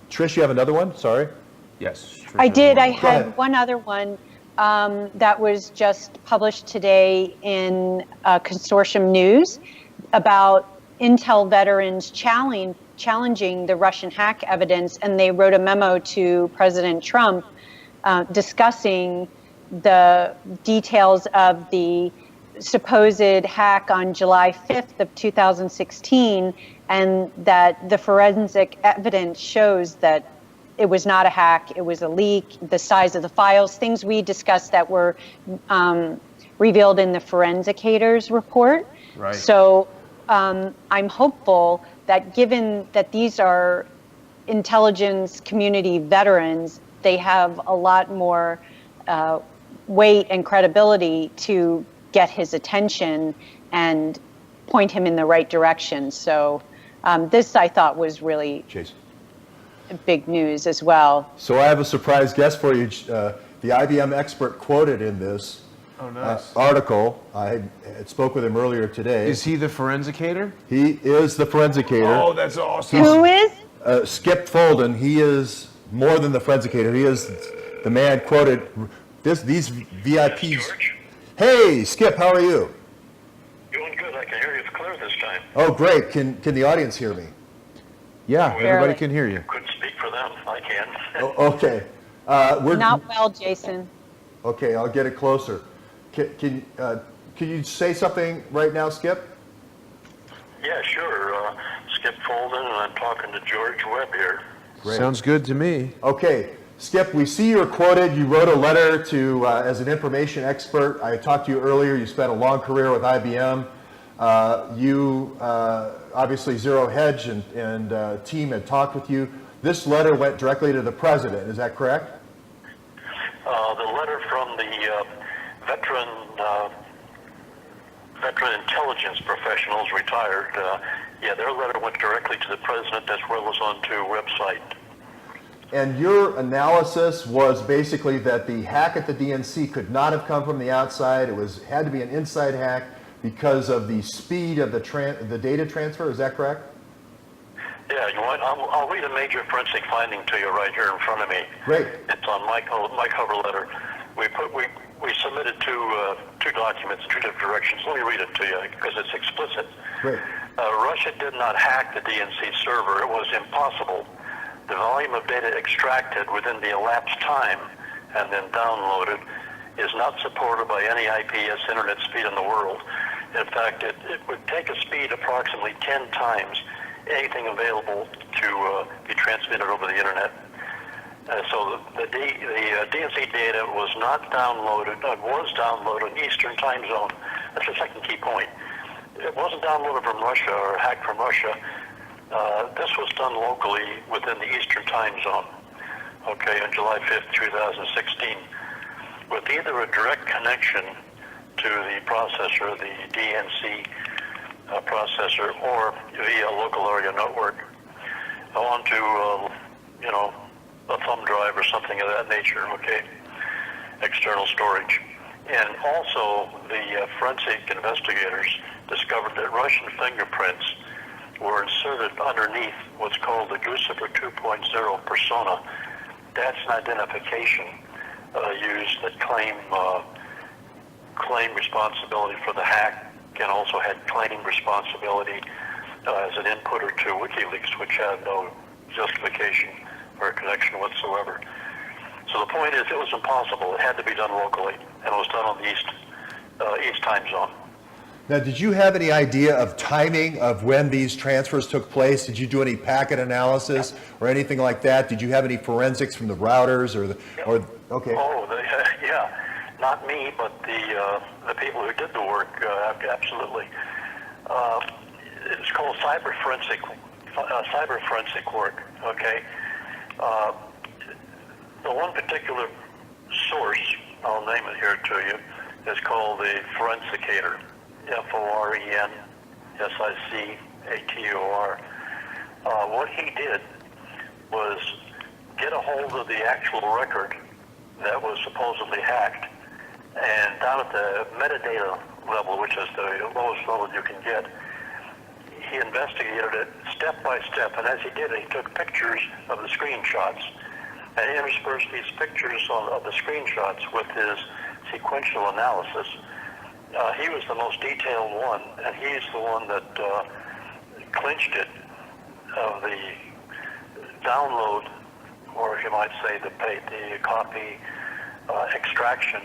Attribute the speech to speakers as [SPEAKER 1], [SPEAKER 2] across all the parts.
[SPEAKER 1] Trish, you have another one? Sorry.
[SPEAKER 2] Yes.
[SPEAKER 3] I did. I
[SPEAKER 1] Go
[SPEAKER 3] had
[SPEAKER 1] ahead.
[SPEAKER 3] one other one that was just published today in Consortium News about Intel veterans challenging the Russian hack evidence, and they wrote a memo to President Trump discussing the details of the supposed hack on July 5th of 2016, and that the forensic evidence shows that it was not a hack, it was a leak, the size of the files, things we discussed that were revealed in the Forensicator's report.
[SPEAKER 2] Right.
[SPEAKER 3] So I'm hopeful that given that these are intelligence community veterans, they have a lot more weight and credibility to get his attention and point him in the right direction. So this, I thought, was really
[SPEAKER 1] Jason.
[SPEAKER 3] big news as well.
[SPEAKER 1] So I have a surprise guest for you. The IBM expert quoted in this article, I had spoke with him earlier today.
[SPEAKER 2] Is he the Forensicator?
[SPEAKER 1] He is the Forensicator.
[SPEAKER 2] Oh, that's awesome.
[SPEAKER 3] Who is?
[SPEAKER 1] Skip Folden. He is more than the Forensicator. He is the man quoted. These VIPs.
[SPEAKER 4] George?
[SPEAKER 1] Hey, Skip, how are you?
[SPEAKER 4] Doing good. I can hear you clear this time.
[SPEAKER 1] Oh, great. Can the audience hear me?
[SPEAKER 2] Yeah,
[SPEAKER 3] Barely.
[SPEAKER 2] everybody can hear you.
[SPEAKER 4] Couldn't speak for them. I can.
[SPEAKER 1] Oh, okay. We're
[SPEAKER 3] Not well, Jason.
[SPEAKER 1] Okay, I'll get it closer. Can you say something right now, Skip?
[SPEAKER 4] Yeah, sure. Skip Folden, and I'm talking to George Webb here.
[SPEAKER 1] Great.
[SPEAKER 2] Sounds good to me.
[SPEAKER 1] Okay, Skip, we see you're quoted. You wrote a letter to as an information expert. I talked to you earlier. You spent a long career with IBM. You obviously Zero Hedge and team had talked with you. This letter went directly to the president. Is that correct?
[SPEAKER 4] The letter from the veteran intelligence professionals retired. Yeah, their letter went directly to the president as well as onto a website.
[SPEAKER 1] And your analysis was basically that the hack at the DNC could not have come from the outside. It had to be an inside hack because of the speed of the data transfer. Is that correct?
[SPEAKER 4] Yeah, you want? I'll read a major forensic finding to you right here in front of me.
[SPEAKER 1] Great.
[SPEAKER 4] It's on my cover letter. We submitted two documents in two different directions. Let me read it to you because it's explicit.
[SPEAKER 1] Great.
[SPEAKER 4] Russia did not hack the DNC server. It was impossible. The volume of data extracted within the elapsed time and then downloaded is not supported by any IPS internet speed in the world. In fact, it would take a speed approximately 10 times anything available to be transmitted over the internet. So the DNC data was not downloaded, was downloaded in Eastern time zone. That's the second key point. It wasn't downloaded from Russia or hacked from Russia. This was done locally within the Eastern time zone, okay, on July 5th, 2016, with either a direct connection to the processor, the DNC processor, or via local area network onto, a thumb drive or something of that nature, okay, external storage. And also the forensic investigators discovered that Russian fingerprints were inserted underneath what's called the Lucifer 2.0 persona. That's an identification used that claim responsibility for the hack, and also had claim responsibility as an inputter to WikiLeaks, which had no justification or connection whatsoever. So the point is, it was impossible. It had to be done locally, and it was done on the East time zone.
[SPEAKER 1] Now, did you have any idea of timing of when these transfers took place? Did you do any packet analysis or anything like that? Did you have any forensics from the routers okay?
[SPEAKER 4] Oh, yeah, not me, but the people who did the work, absolutely. It's called cyber forensic work. Okay. The one particular source, I'll name it here to you, is called the Forensicator. Forensicator. What he did was get a hold of the actual record that was supposedly hacked, and down at the metadata level, which is the lowest level you can get, he investigated it step by step, and as he did it, he took pictures of the screenshots, and he interspersed these pictures of the screenshots with his sequential analysis. He was the most detailed one, and he's the one that clinched it of the download, or you might say the copy extraction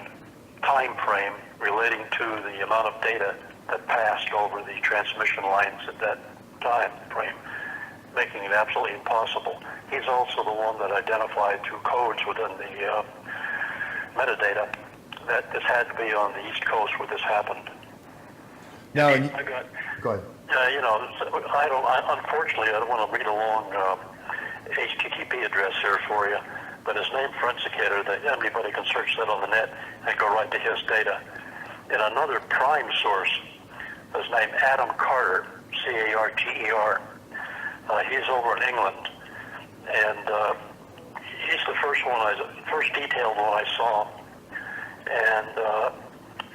[SPEAKER 4] time frame relating to the amount of data that passed over the transmission lines at that time frame, making it absolutely impossible. He's also the one that identified through codes within the metadata that this had to be on the East Coast where this happened.
[SPEAKER 1] Now,
[SPEAKER 4] I
[SPEAKER 1] go ahead.
[SPEAKER 4] unfortunately, I don't want to read a long HTTP address here for you, but his name, Forensicator, that anybody can search that on the net and go right to his data. In another prime source, his name Adam Carter, C-A-R-T-E-R. He's over in England, and he's the first detailed one I saw. And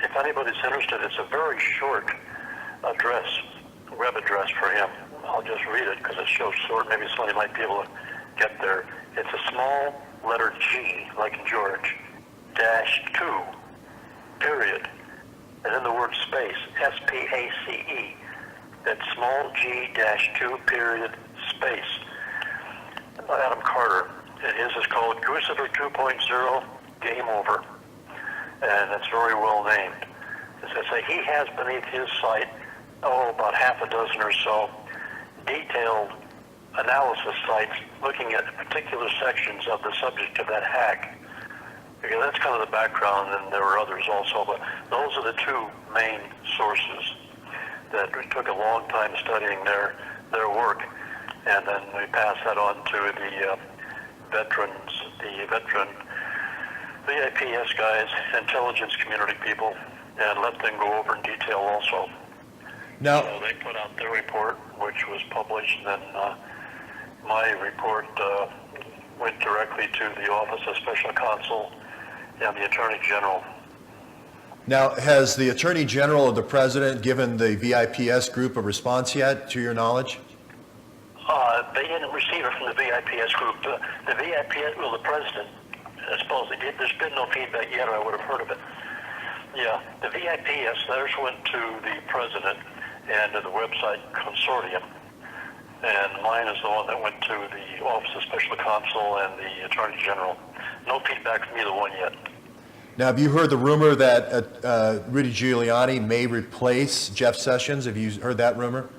[SPEAKER 4] if anybody's interested, it's a very short address, web address for him. I'll just read it because it's so short. Maybe somebody might be able to get there. It's a small letter G, like in George, -2, period, and then the word space, S-P-A-C-E. That's small G-2, period, space. Adam Carter. And his is called Crucifer 2.0 Game Over. And it's very well named. As I say, he has beneath his site, about half a dozen or so detailed analysis sites looking at particular sections of the subject of that hack. Because that's kind of the background, and there were others also, but those are the two main sources that took a long time studying their work, and then we pass that on to the veteran VIPS guys, intelligence community people, and let them go over in detail also.
[SPEAKER 1] Now,
[SPEAKER 4] So they put out their report, which was published, and then my report went directly to the Office of Special Counsel and the Attorney General.
[SPEAKER 1] Now, has the Attorney General or the President given the VIPS group a response yet, to your knowledge?
[SPEAKER 4] They didn't receive it from the VIPS group. The VIPS, well, the President, I suppose they did. There's been no feedback yet, or I would have heard of it. Yeah, the VIPS, theirs went to the President and to the website consortium. And mine is the one that went to the Office of Special Counsel and the Attorney General. No feedback from either one yet.
[SPEAKER 1] Now, have you heard the rumor that Rudy Giuliani may replace Jeff Sessions? Have you heard that rumor?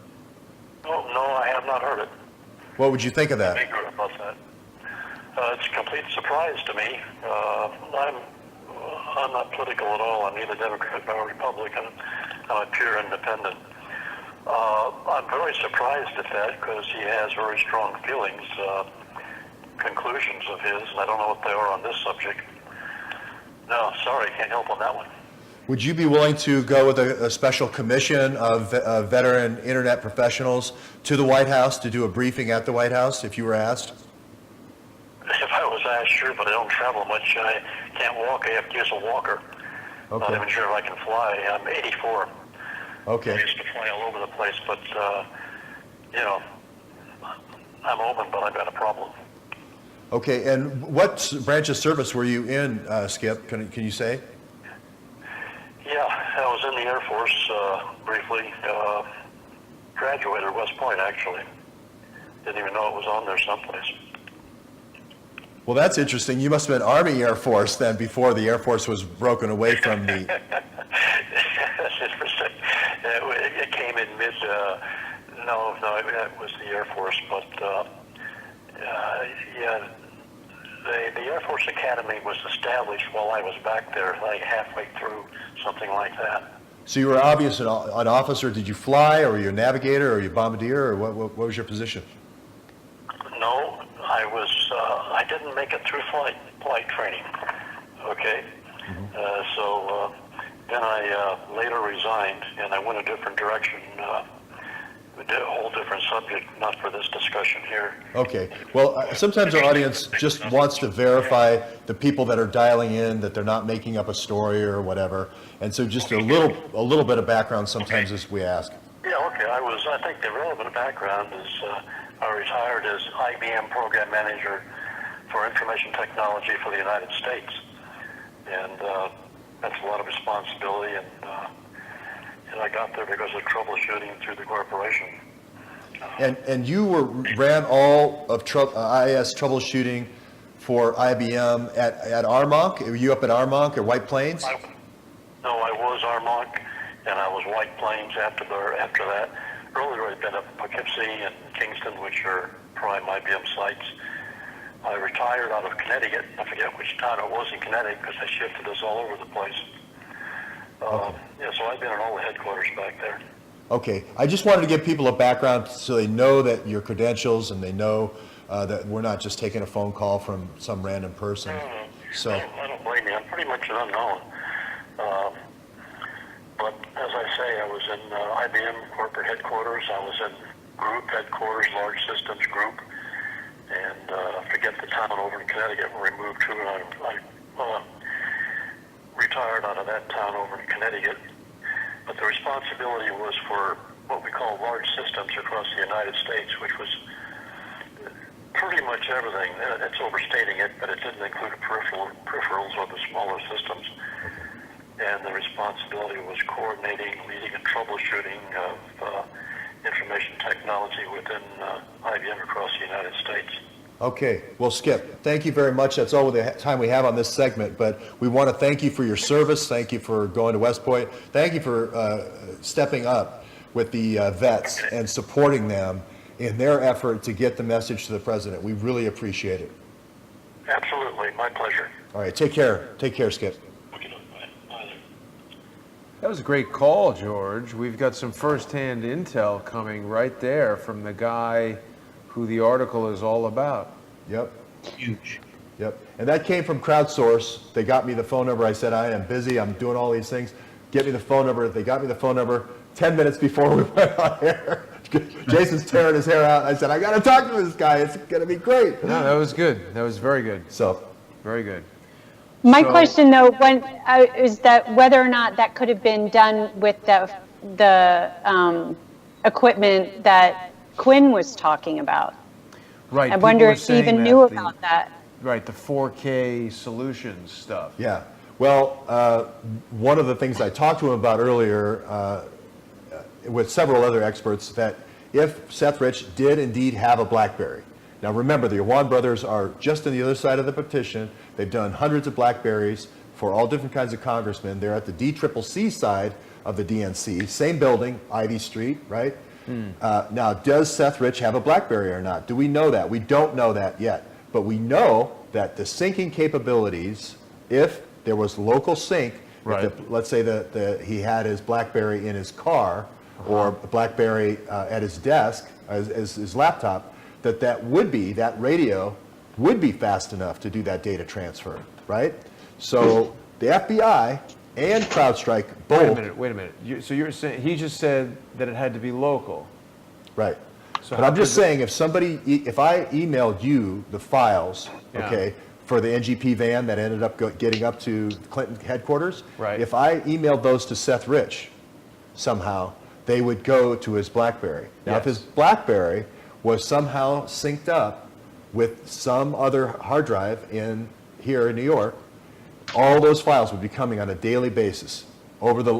[SPEAKER 4] Oh, no, I have not heard it.
[SPEAKER 1] What would you think of that?
[SPEAKER 4] I'm ignorant about that. It's a complete surprise to me. I'm not political at all. I'm neither Democrat nor Republican. I'm a pure independent. I'm very surprised at that because he has very strong feelings, conclusions of his, and I don't know what they are on this subject. No, sorry, can't help on that one.
[SPEAKER 1] Would you be willing to go with a special commission of veteran internet professionals to the White House to do a briefing at the White House if you were asked?
[SPEAKER 4] If I was asked, sure, but I don't travel much. I can't walk. I have to use a walker.
[SPEAKER 1] Okay.
[SPEAKER 4] Not even sure if I can fly. I'm 84. I
[SPEAKER 1] Okay.
[SPEAKER 4] used to fly all over the place, but, I'm open, but I've got a problem.
[SPEAKER 1] Okay, and what branch of service were you in, Skip? Can you say?
[SPEAKER 4] Yeah, I was in the Air Force briefly. Graduated at West Point, actually. Didn't even know it was on there someplace.
[SPEAKER 1] Well, that's interesting. You must have been Army Air Force then before the Air Force was broken away from the...
[SPEAKER 4] That's interesting. It came in mid... No, it was the Air Force, but yeah, the Air Force Academy was established while I was back there, like halfway through, something like that.
[SPEAKER 1] So you were obviously an officer. Did you fly, or were you a navigator, or were you a bombardier, or what was your position?
[SPEAKER 4] No, I didn't make it through flight training, okay? So then I later resigned, and I went a different direction, a whole different subject, not for this discussion here.
[SPEAKER 1] Okay. Well, sometimes our audience just wants to verify the people that are dialing in that they're not making up a story or whatever, and so just a little bit of background sometimes as we ask.
[SPEAKER 4] Yeah, okay. I think the relevant background is I retired as IBM Program Manager for Information Technology for the United States. And that's a lot of responsibility, and I got there because of troubleshooting through the corporation.
[SPEAKER 1] And you ran all of IS troubleshooting for IBM at Armonk? Were you up at Armonk or White Plains?
[SPEAKER 4] No, I was Armonk, and I was White Plains after that. Earlier I'd been up in Poughkeepsie and Kingston, which are prime IBM sites. I retired out of Connecticut. I forget which town it was in Connecticut because they shifted us all over the place. Yeah, so I've been in all the headquarters back there.
[SPEAKER 1] Okay, I just wanted to give people a background so they know that your credentials and they know that we're not just taking a phone call from some random person. So
[SPEAKER 4] I don't blame you. I'm pretty much an unknown. But as I say, I was in IBM corporate headquarters. I was in group headquarters, large systems group, and I forget the town over in Connecticut where we moved to. I retired out of that town over in Connecticut. But the responsibility was for what we call large systems across the United States, which was pretty much everything. It's overstating it, but it didn't include peripherals or the smaller systems. And the responsibility was coordinating, leading, and troubleshooting of information technology within IBM across the United States.
[SPEAKER 1] okay, well, Skip, thank you very much. That's all the time we have on this segment, but we want to thank you for your service. Thank you for going to West Point. Thank you for stepping up with the vets and supporting them in their effort to get the message to the president. We really appreciate it.
[SPEAKER 4] Absolutely, my pleasure.
[SPEAKER 1] All right, take care. Take care, Skip.
[SPEAKER 4] Okay, bye.
[SPEAKER 2] That was a great call, George. We've got some firsthand intel coming right there from the guy who the article is all about.
[SPEAKER 1] Yep.
[SPEAKER 4] Huge.
[SPEAKER 1] Yep. And that came from Crowdsource. They got me the phone number. I said, I am busy. I'm doing all these things. Get me the phone number. They got me the phone number 10 minutes before we went on air. Jason's tearing his hair out. I said, I got to talk to this guy. It's going to be great.
[SPEAKER 2] No, that was good. That was very good.
[SPEAKER 1] So,
[SPEAKER 2] Very good.
[SPEAKER 3] My
[SPEAKER 2] So-
[SPEAKER 3] question, though, is that whether or not that could have been done with the equipment that Quinn was talking about.
[SPEAKER 2] Right.
[SPEAKER 3] I
[SPEAKER 2] people
[SPEAKER 3] wonder
[SPEAKER 2] were
[SPEAKER 3] if he
[SPEAKER 2] saying
[SPEAKER 3] even
[SPEAKER 2] that
[SPEAKER 3] knew
[SPEAKER 2] the-
[SPEAKER 3] about that.
[SPEAKER 2] Right, the 4K solutions stuff.
[SPEAKER 1] yeah. Well, one of the things I talked to him about earlier with several other experts, that if Seth Rich did indeed have a BlackBerry. Now remember, the Yawan brothers are just on the other side of the petition. They've done hundreds of BlackBerries for all different kinds of congressmen. They're at the DCCC side of the DNC, same building, Ivy Street, right? Now, does Seth Rich have a BlackBerry or not? Do we know that? We don't know that yet. But we know that the syncing capabilities, if there was local sync,
[SPEAKER 2] Right.
[SPEAKER 1] let's say that he had his BlackBerry in his car or BlackBerry at his desk, as his laptop, that radio would be fast enough to do that data transfer, right? So the FBI and CrowdStrike both.
[SPEAKER 2] Wait a minute. So you're saying, he just said that it had to be local.
[SPEAKER 1] Right.
[SPEAKER 2] So
[SPEAKER 1] But
[SPEAKER 2] how
[SPEAKER 1] I'm just
[SPEAKER 2] could
[SPEAKER 1] saying, if I emailed you the files,
[SPEAKER 2] Yeah.
[SPEAKER 1] okay, for the NGP van that ended up getting up to Clinton headquarters,
[SPEAKER 2] Right.
[SPEAKER 1] if I emailed those to Seth Rich somehow, they would go to his BlackBerry. Now, if
[SPEAKER 2] Yes.
[SPEAKER 1] his BlackBerry was somehow synced up with some other hard drive here in New York, all those files would be coming on a daily basis over the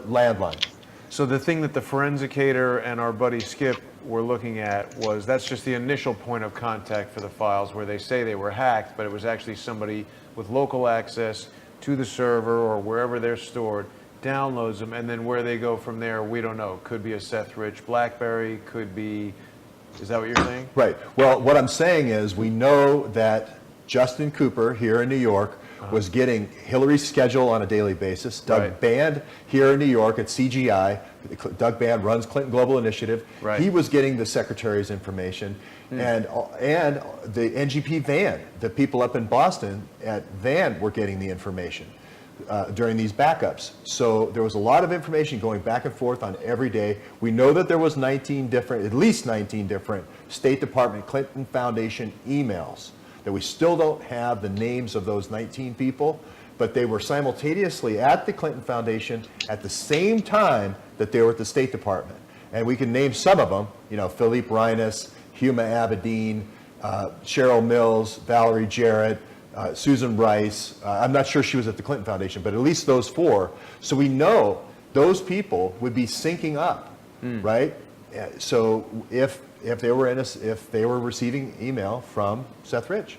[SPEAKER 1] landline.
[SPEAKER 2] So the thing that the Forensicator and our buddy Skip were looking at was, that's just the initial point of contact for the files where they say they were hacked, but it was actually somebody with local access to the server or wherever they're stored, downloads them, and then where they go from there, we don't know. Could be a Seth Rich BlackBerry, could be, is that what you're saying?
[SPEAKER 1] Right. Well, what I'm saying is we know that Justin Cooper here in New York was getting Hillary's schedule on a daily basis. Doug
[SPEAKER 2] Right.
[SPEAKER 1] Band here in New York at CGI, Doug Band runs Clinton Global Initiative.
[SPEAKER 2] Right.
[SPEAKER 1] He was getting the secretary's information, and the NGP van, the people up in Boston at Van were getting the information during these backups. So there was a lot of information going back and forth on every day. We know that there was at least 19 different State Department Clinton Foundation emails that we still don't have the names of those 19 people, but they were simultaneously at the Clinton Foundation at the same time that they were at the State Department. And we can name some of them, Philippe Reines, Huma Abedin, Cheryl Mills, Valerie Jarrett, Susan Rice. I'm not sure she was at the Clinton Foundation, but at least those four. So we know those people would be syncing up, right? So if they were receiving email from Seth Rich.